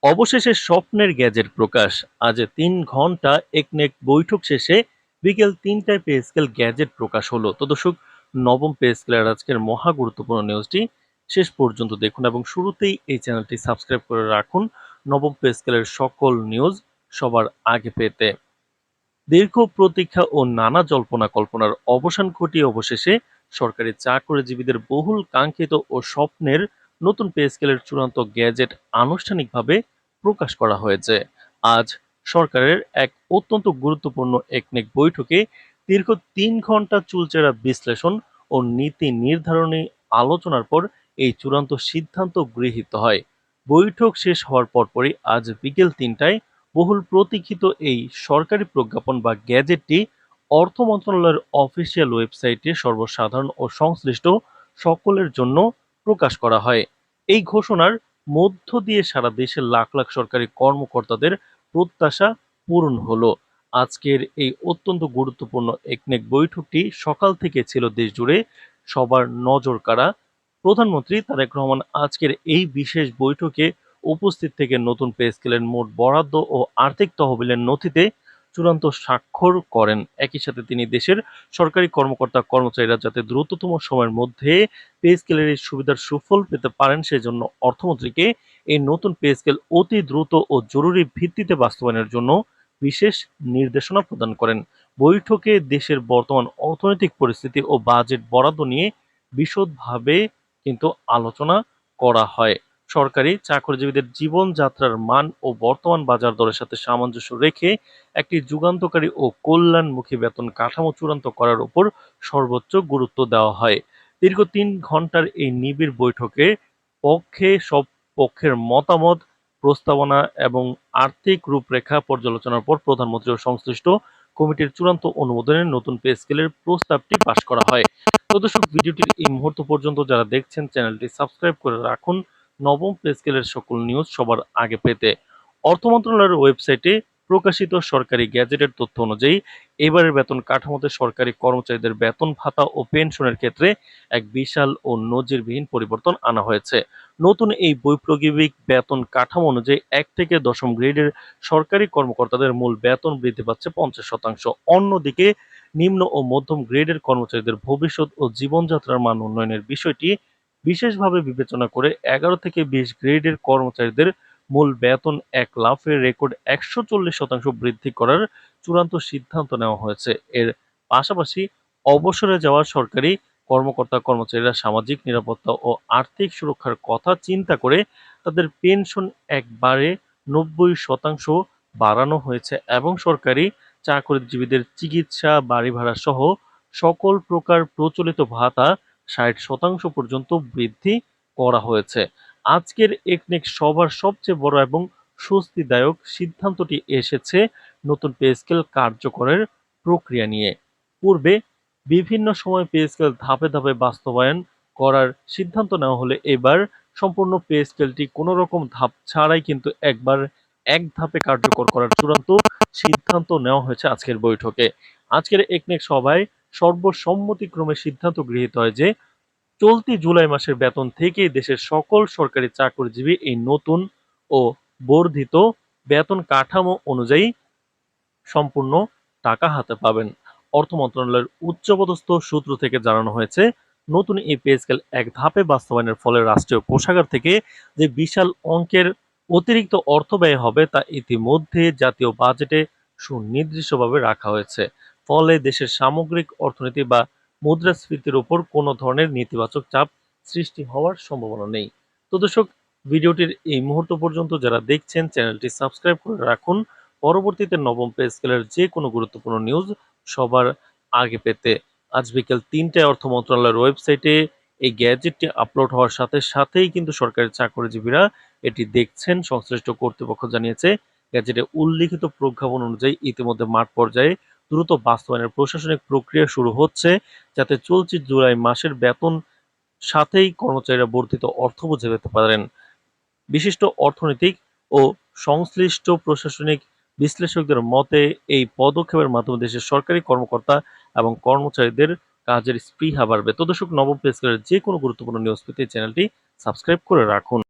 অবশেষে স্বপ্নের গ্যাজেট প্রকাশ। আজ ৩ ঘন্টা একনেক বৈঠক শেষে বিকেল ৩টায় পে স্কেল গ্যাজেট প্রকাশ হলো। তো দর্শক, নবম পে স্কেলের আজকের মহা গুরুত্বপূর্ণ নিউজটি শেষ পর্যন্ত দেখুন এবং শুরুতেই এই চ্যানেলটি সাবস্ক্রাইব করে রাখুন নবম পে স্কেলের সকল নিউজ সবার আগে পেতে। দীর্ঘ প্রতীক্ষা ও নানা জল্পনা কল্পনার অবসান ঘটিয়ে অবশেষে সরকারি চাকরিজীবীদের বহুল কাঙ্ক্ষিত ও স্বপ্নের নতুন পে স্কেলের চূড়ান্ত গ্যাজেট আনুষ্ঠানিকভাবে প্রকাশ করা হয়েছে। আজ সরকারের এক অত্যন্ত গুরুত্বপূর্ণ একনেক বৈঠকে দীর্ঘ ৩ ঘন্টা চুলচেরা বিশ্লেষণ ও নীতি নির্ধারণী আলোচনার পর এই চূড়ান্ত সিদ্ধান্ত গৃহীত হয়। বৈঠক শেষ হওয়ার পরপরই আজ বিকেল ৩টায় বহুল প্রতীক্ষিত এই সরকারি প্রজ্ঞাপন বা গ্যাজেটটি অর্থ মন্ত্রণালয়ের অফিসিয়াল ওয়েবসাইটে সর্বসাধারণ ও সংশ্লিষ্ট সকলের জন্য প্রকাশ করা হয়। এই ঘোষণার মধ্য দিয়ে সারা দেশের লাখ লাখ সরকারি কর্মকর্তাদের প্রত্যাশা পূরণ হলো। আজকের এই অত্যন্ত গুরুত্বপূর্ণ একনেক বৈঠকটি সকাল থেকে ছিল দেশ জুড়ে সবার নজর কাড়া। প্রধানমন্ত্রী তারেক রহমান আজকের এই বিশেষ বৈঠকে উপস্থিত থেকে নতুন পে স্কেলের মোট বরাদ্দ ও আর্থিক তহবিলের নথিতে চূড়ান্ত স্বাক্ষর করেন। একই সাথে তিনি দেশের সরকারি কর্মকর্তা কর্মচারীরা যাতে দ্রুততম সময়ের মধ্যে পে স্কেলের এই সুবিধার সুফল পেতে পারেন সেজন্য অর্থমন্ত্রীকে এই নতুন পে স্কেল অতি দ্রুত ও জরুরি ভিত্তিতে বাস্তবায়নের জন্য বিশেষ নির্দেশনা প্রদান করেন। বৈঠকে দেশের বর্তমান অর্থনৈতিক পরিস্থিতি ও বাজেট বরাদ্দ নিয়ে বিশদভাবে কিন্তু আলোচনা করা হয়। সরকারি চাকরিজীবীদের জীবনযাত্রার মান ও বর্তমান বাজার দরের সাথে সামঞ্জস্য রেখে একটি যুগান্তকারী ও কল্যাণমুখী বেতন কাঠামো চূড়ান্ত করার উপর সর্বোচ্চ গুরুত্ব দেওয়া হয়। দীর্ঘ ৩ ঘন্টার এই নিবিড় বৈঠকে সব পক্ষের মতামত, প্রস্তাবনা এবং আর্থিক রূপরেখা পর্যালোচনার পর প্রধানমন্ত্রী ও সংশ্লিষ্ট কমিটির চূড়ান্ত অনুমোদনে নতুন পে স্কেলের প্রস্তাবটি পাশ করা হয়। তো দর্শক, ভিডিওটির এই মুহূর্ত পর্যন্ত যারা দেখছেন চ্যানেলটি সাবস্ক্রাইব করে রাখুন নবম পে স্কেলের সকল নিউজ সবার আগে পেতে। অর্থ মন্ত্রণালয়ের ওয়েবসাইটে প্রকাশিত সরকারি গ্যাজেটের তথ্য অনুযায়ী এবারের বেতন কাঠামোতে সরকারি কর্মচারীদের বেতন ভাতা ও পেনশনের ক্ষেত্রে এক বিশাল ও নজিরবিহীন পরিবর্তন আনা হয়েছে। নতুন এই বৈপ্লবিক বেতন কাঠামো অনুযায়ী ১ থেকে ১০ম গ্রেডের সরকারি কর্মকর্তাদের মূল বেতন বৃদ্ধি পাচ্ছে ৫০%। অন্যদিকে নিম্ন ও মধ্যম গ্রেডের কর্মচারীদের ভবিষ্যৎ ও জীবনযাত্রার মান উন্নয়নের বিষয়টি বিশেষভাবে বিবেচনা করে ১১ থেকে ২০ গ্রেডের কর্মচারীদের মূল বেতন এক লাফে রেকর্ড ১৪০% বৃদ্ধি করার চূড়ান্ত সিদ্ধান্ত নেওয়া হয়েছে। এর পাশাপাশি অবসরে যাওয়া সরকারি কর্মকর্তা-কর্মচারীরা সামাজিক নিরাপত্তা ও আর্থিক সুরক্ষার কথা চিন্তা করে তাদের পেনশন একবারে ৯০% বাড়ানো হয়েছে এবং সরকারি চাকরিজীবীদের চিকিৎসা, বাড়ি ভাড়া সহ সকল প্রকার প্রচলিত ভাতা ৬০% পর্যন্ত বৃদ্ধি করা হয়েছে। আজকের একনেক সভার সবচেয়ে বড় এবং স্বস্তিদায়ক সিদ্ধান্তটি এসেছে নতুন পে স্কেল কার্যকরের প্রক্রিয়া নিয়ে। পূর্বে বিভিন্ন সময় পে স্কেল ধাপে ধাপে বাস্তবায়ন করার সিদ্ধান্ত নেওয়া হলে এবার সম্পূর্ণ পে স্কেলটি কোনো রকম ধাপ ছাড়াই কিন্তু এক ধাপে কার্যকর করার চূড়ান্ত সিদ্ধান্ত নেওয়া হয়েছে আজকের বৈঠকে। আজকের একনেক সভায় সর্বসম্মতিক্রমে সিদ্ধান্ত গৃহীত হয় যে চলতি জুলাই মাসের বেতন থেকেই দেশের সকল সরকারি চাকরিজীবী এই নতুন ও বর্ধিত বেতন কাঠামো অনুযায়ী সম্পূর্ণ টাকা হাতে পাবেন। অর্থ মন্ত্রণালয়ের উচ্চপদস্থ সূত্র থেকে জানানো হয়েছে, নতুন এই পে স্কেল এক ধাপে বাস্তবায়নের ফলে রাষ্ট্রীয় কোষাগার থেকে যে বিশাল অঙ্কের অতিরিক্ত অর্থ ব্যয় হবে তা ইতিমধ্যে জাতীয় বাজেটে সুনির্দিষ্টভাবে রাখা হয়েছে। ফলে দেশের সামগ্রিক অর্থনীতি বা মুদ্রাস্ফীতির উপর কোনো ধরনের নেতিবাচক চাপ সৃষ্টি হওয়ার সম্ভাবনা নেই। তো দর্শক, ভিডিওটির এই মুহূর্ত পর্যন্ত যারা দেখছেন চ্যানেলটি সাবস্ক্রাইব করে রাখুন পরবর্তীতে নবম পে স্কেলের যে কোনো গুরুত্বপূর্ণ নিউজ সবার আগে পেতে। আজ বিকেল ৩টায় অর্থ মন্ত্রণালয়ের ওয়েবসাইটে এই গ্যাজেটটি আপলোড হওয়ার সাথে সাথেই কিন্তু সরকারি চাকরিজীবীরা এটি দেখছেন। সংশ্লিষ্ট কর্তৃপক্ষ জানিয়েছে, গ্যাজেটে উল্লিখিত প্রজ্ঞাপন অনুযায়ী ইতিমধ্যে মাঠ পর্যায়ে দ্রুত বাস্তবায়নের প্রশাসনিক প্রক্রিয়া শুরু হচ্ছে, যাতে চলতি জুলাই মাসের বেতন সাথেই কর্মচারীরা বর্ধিত অর্থ বুঝে পেতে পারেন। বিশিষ্ট অর্থনৈতিক ও সংশ্লিষ্ট প্রশাসনিক বিশ্লেষকদের মতে এই পদক্ষেপের মাধ্যমে দেশের সরকারি কর্মকর্তা এবং কর্মচারীদের কাজের স্পৃহা বাড়বে। তো দর্শক, নবম পে স্কেলের যে কোনো গুরুত্বপূর্ণ নিউজ পেতে চ্যানেলটি সাবস্ক্রাইব করে রাখুন।